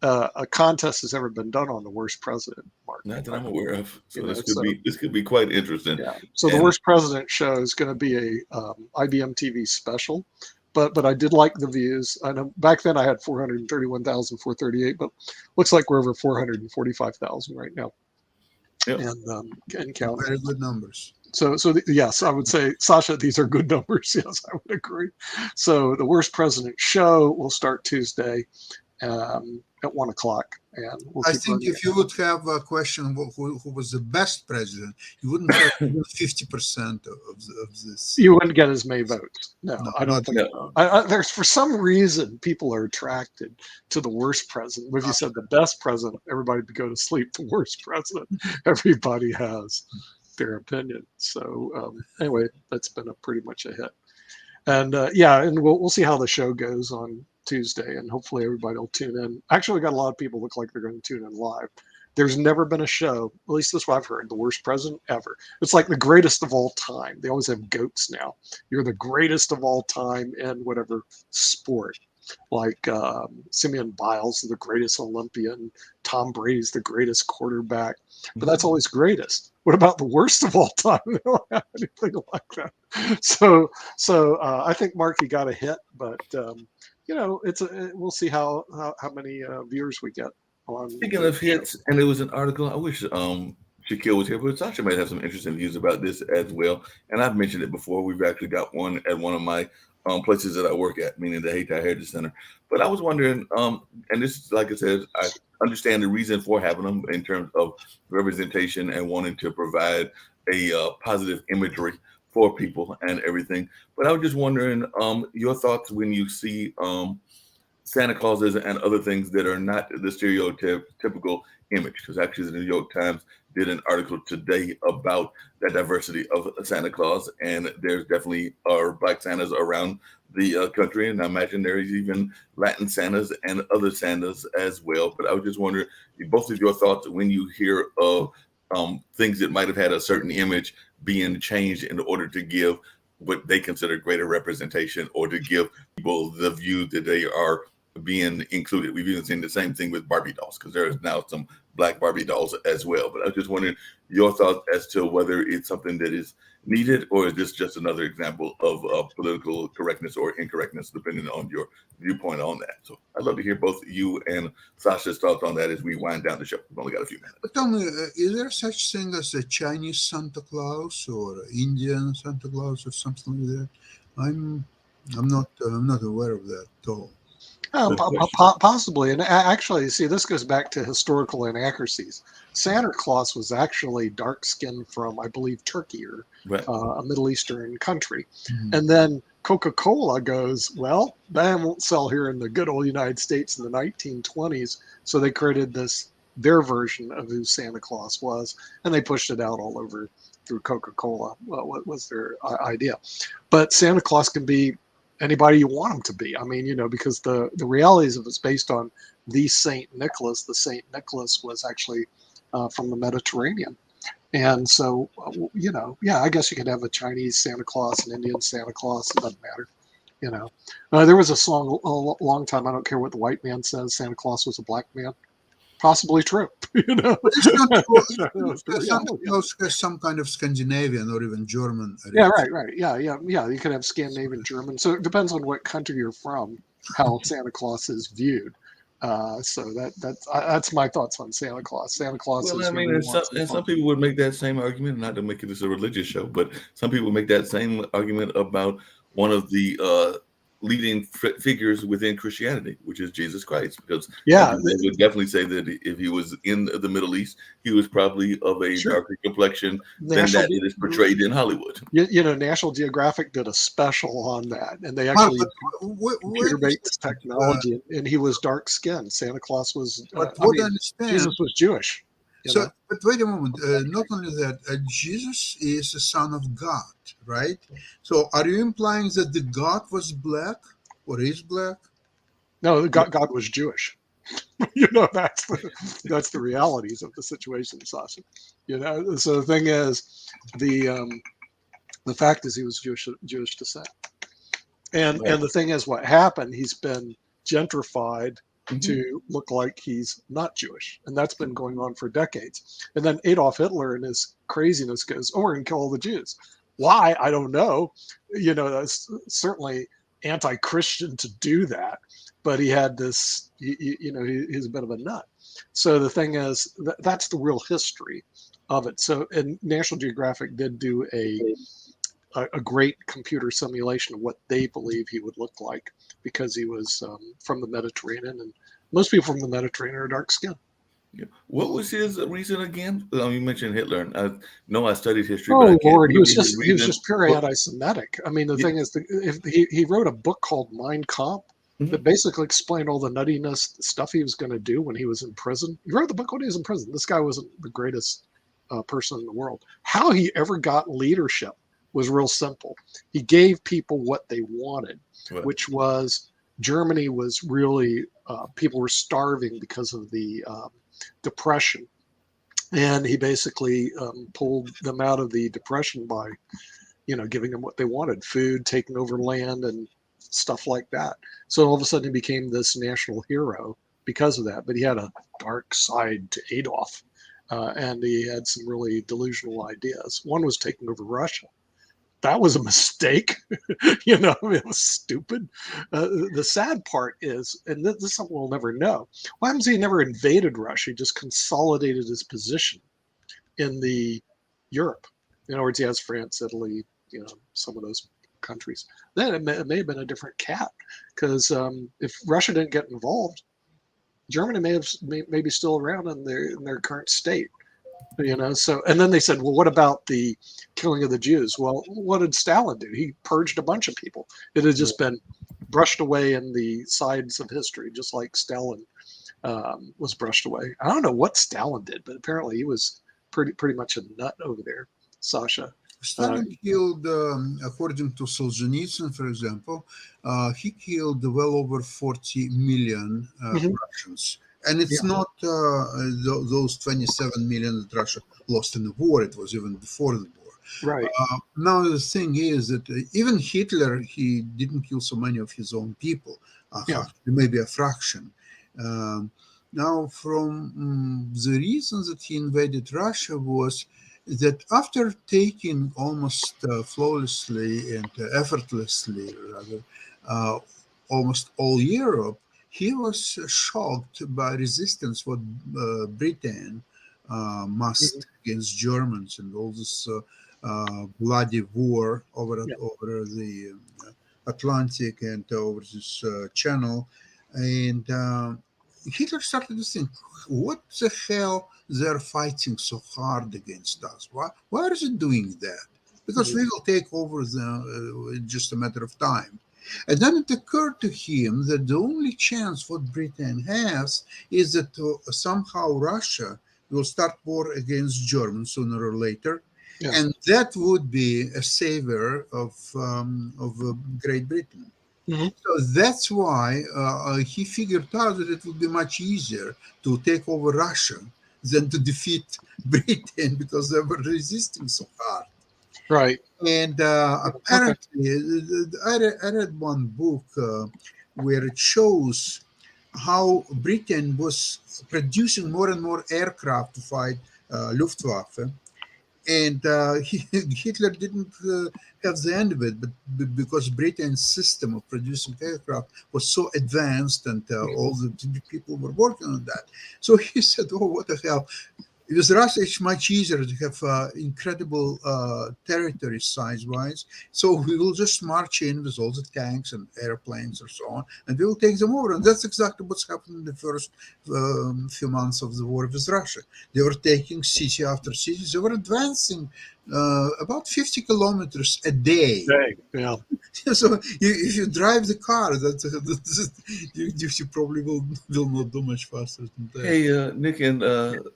a contest has ever been done on the worst president, Mark. Not that I'm aware of. So this could be quite interesting. Yeah. So the worst president show is going to be a IBM TV special, but I did like the views. I know back then I had 431,438, but looks like we're over 445,000 right now. Yep. And counting. Very good numbers. So yes, I would say, Sasha, these are good numbers. Yes, I would agree. So the Worst President show will start Tuesday at 1 o'clock. And I think if you would have a question who was the best president, you wouldn't have 50% of this. You wouldn't get as many votes. No, I don't think so. There's, for some reason, people are attracted to the worst president. If you said the best president, everybody would go to sleep. The worst president, everybody has their opinion. So anyway, that's been pretty much a hit. And and we'll see how the show goes on Tuesday, and hopefully everybody will tune in. Actually, we got a lot of people look like they're going to tune in live. There's never been a show, at least this is what I've heard, the worst president ever. It's like the greatest of all time. They always have goats now. You're the greatest of all time in whatever sport. Like Simeon Biles is the greatest Olympian. Tom Brady's the greatest quarterback. But that's always greatest. What about the worst of all time? They don't have anything like that. So I think, Mark, you got a hit, but we'll see how many viewers we get on. Speaking of hits, and it was an article. I wish Shaquille was here, but Sasha might have some interesting views about this as well. And I've mentioned it before. We've actually got one at one of my places that I work at, meaning the Hayti Heritage Center. But I was wondering, and this is like I said, I understand the reason for having them in terms of representation and wanting to provide a positive imagery for people and everything. But I was just wondering your thoughts when you see Santa Clauses and other things that are not the stereotypical image. Because actually, the New York Times did an article today about the diversity of Santa Claus, and there's definitely are Black Santas around the country, and I imagine there's even Latin Santas and other Santas as well. But I was just wondering, both of your thoughts when you hear of things that might have had a certain image being changed in order to give what they consider greater representation or to give people the view that they are being included. We've even seen the same thing with Barbie dolls because there is now some Black Barbie dolls as well. But I was just wondering your thoughts as to whether it's something that is needed or is this just another example of political correctness or incorrectness, depending on your viewpoint on that. So I'd love to hear both you and Sasha's thoughts on that as we wind down the show. We've only got a few minutes. But tell me, is there such thing as a Chinese Santa Claus or Indian Santa Claus or something like that? I'm not aware of that at all. Possibly. And actually, see, this goes back to historical inaccuracies. Santa Claus was actually dark-skinned from, I believe, Turkey or a Middle Eastern country. Mm-hmm. And then Coca-Cola goes, well, that won't sell here in the good old United States in the 1920s. So they created their version of who Santa Claus was, and they pushed it out all over through Coca-Cola. Well, what was their idea? But Santa Claus can be anybody you want him to be. I mean, because the realities of it's based on the Saint Nicholas. The Saint Nicholas was actually from the Mediterranean. And so, I guess you could have a Chinese Santa Claus, an Indian Santa Claus. It doesn't matter. There was a song a long time. I don't care what the white man says. Santa Claus was a black man. Possibly true. But it's not true. Santa Claus has some kind of Scandinavian or even German. Yeah, right. Yeah. You could have Scandinavian, German. So it depends on what country you're from, how Santa Claus is viewed. So that's my thoughts on Santa Claus. Santa Claus. Well, I mean, and some people would make that same argument. Not to make it a religious show, but some people make that same argument about one of the leading figures within Christianity, which is Jesus Christ, because they would definitely say that if he was in the Middle East, he was probably of a darker complexion than that it is portrayed in Hollywood. National Geographic did a special on that, and they actually computer-based technology, and he was dark-skinned. Santa Claus was. Jesus was Jewish. But wait a moment. Not only that, Jesus is the Son of God, right? So, are you implying that the God was black or is black? No, God was Jewish. That's the realities of the situation, Sasha. So the thing is, the fact is he was Jewish descent, and the thing is, what happened? He's been gentrified to look like he's not Jewish. And that's been going on for decades. And then Adolf Hitler and his craziness goes, we're going to kill all the Jews. Why? I don't know. That's certainly anti-Christian to do that. But he had this, he's a bit of a nut. So the thing is, that's the real history of it. So, and National Geographic did do a great computer simulation of what they believe he would look like, because he was from the Mediterranean, and most people from the Mediterranean are dark skinned. Yeah. What was his reason again? You mentioned Hitler, and I know I studied history. Oh, but Lord, he was just pure anti-Semitic. I mean, the thing is, he wrote a book called Mein Kampf that basically explained all the nuttiness stuff he was going to do when he was in prison. He wrote the book when he was in prison. This guy wasn't the greatest person in the world. How he ever got leadership was real simple. He gave people what they wanted, which was Germany was really, people were starving because of the Depression. And he basically pulled them out of the Depression by, giving them what they wanted, food, taking over land and stuff like that. So all of a sudden he became this national hero because of that. But he had a dark side to Adolf, and he had some really delusional ideas. One was taking over Russia. That was a mistake. It was stupid. The sad part is, and this is something we'll never know, why happens he never invaded Russia? He just consolidated his position in the Europe. In other words, he has France, Italy, some of those countries. Then it may have been a different cat, because if Russia didn't get involved, Germany may be still around in their current state. So, and then they said, well, what about the killing of the Jews? Well, what did Stalin do? He purged a bunch of people. It had just been brushed away in the sides of history, just like Stalin was brushed away. I don't know what Stalin did, but apparently he was pretty much a nut over there, Sasha. Stalin killed, according to Solzhenitsyn, for example, he killed well over 40 million Russians. And it's not those 27 million that Russia lost in the war. It was even before the war. Right. Now, the thing is that even Hitler, he didn't kill so many of his own people. Maybe a fraction. Now, from the reasons that he invaded Russia was that after taking almost flawlessly and effortlessly, rather, almost all Europe, he was shocked by resistance what Britain massed against Germans and all this bloody war over the Atlantic and over this channel. And Hitler started to think, what the hell they're fighting so hard against us? Why are they doing that? Because we will take over them in just a matter of time. And then it occurred to him that the only chance what Britain has is that somehow Russia will start war against Germans sooner or later. Yeah. And that would be a savior of Great Britain. So that's why he figured out that it would be much easier to take over Russia than to defeat Britain, because they were resisting so hard. Right. And apparently, I read one book where it shows how Britain was producing more and more aircraft to fight Luftwaffe. And Hitler didn't have the end of it, but because Britain's system of producing aircraft was so advanced, and all the people were working on that. So he said, oh, what the hell. With Russia, it's much easier to have incredible territory size-wise. So we will just march in with all the tanks and airplanes and so on, and we will take them over. And that's exactly what's happened in the first few months of the war with Russia. They were taking city after city. They were advancing about 50 kilometers a day. Yeah. So if you drive the car, you probably will not do much faster than that. Hey, Nick and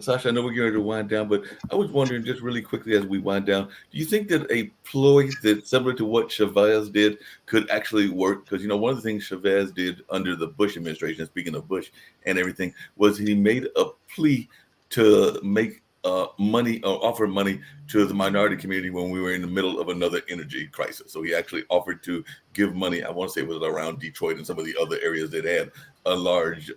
Sasha, I know we're going to wind down, but I was wondering just really quickly as we wind down, do you think that a ploy that's similar to what Chavez did could actually work? Because, one of the things Chavez did under the Bush administration, speaking of Bush and everything, was he made a plea to make money or offer money to the minority community when we were in the middle of another energy crisis. So he actually offered to give money. I want to say it was around Detroit and some of the other areas that had a large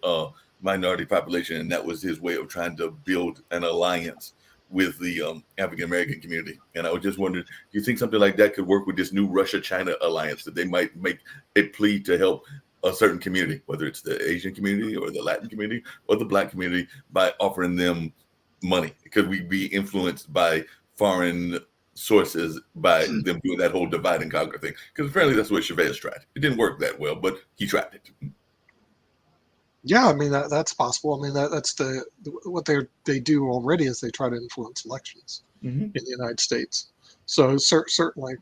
minority population, and that was his way of trying to build an alliance with the African American community. And I was just wondering, do you think something like that could work with this new Russia-China alliance, that they might make a plea to help a certain community, whether it's the Asian community or the Latin community or the Black community, by offering them money? Could we be influenced by foreign sources by them doing that whole divide and conquer thing? Because apparently that's what Chavez tried. It didn't work that well, but he tried it. Yeah, I mean that's possible. I mean that's what they do already, is they try to influence elections in the United States. So certainly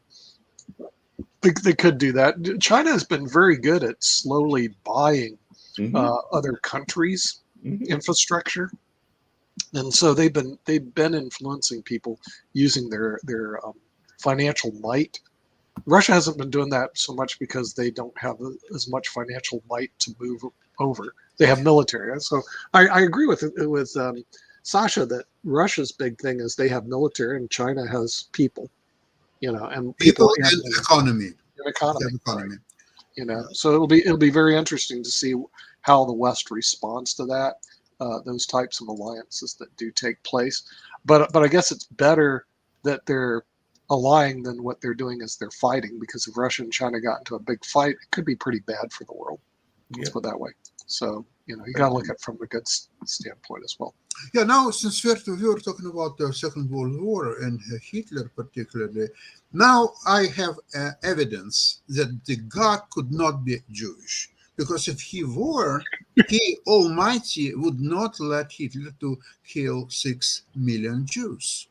they could do that. China has been very good at slowly buying other countries' infrastructure. And so they've been influencing people using their financial might. Russia hasn't been doing that so much because they don't have as much financial might to move over. They have military. So I agree with Sasha that Russia's big thing is they have military and China has people, and people and economy. Economy. Right. So it'll be very interesting to see how the West responds to that. Those types of alliances that do take place, but I guess it's better that they're allying than what they're doing is they're fighting, because if Russia and China got into a big fight, it could be pretty bad for the world. Let's put it that way. So, you got to look at it from a good standpoint as well. Yeah, now since we were talking about the Second World War and Hitler particularly, now I have evidence that the God could not be Jewish, because if he were, he Almighty would not let Hitler to kill 6 million Jews.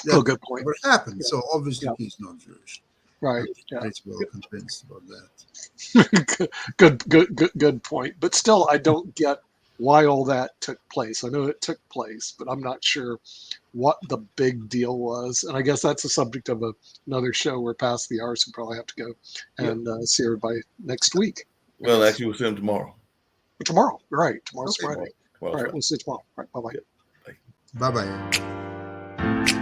That Good point. never happened. Yeah. So obviously Yeah. he's not Jewish. Right. I'm Yeah. pretty well convinced about that. Good point. But still, I don't get why all that took place. I know it took place, but I'm not sure what the big deal was. And I guess that's a subject of another show. We're past the hour, so we probably have to go and see everybody next week. Well, actually, we'll see him tomorrow. Tomorrow, right? Tomorrow's Okay. Friday. Tomorrow's All right, Friday. we'll see you tomorrow. All right, bye bye. Yeah. Bye bye.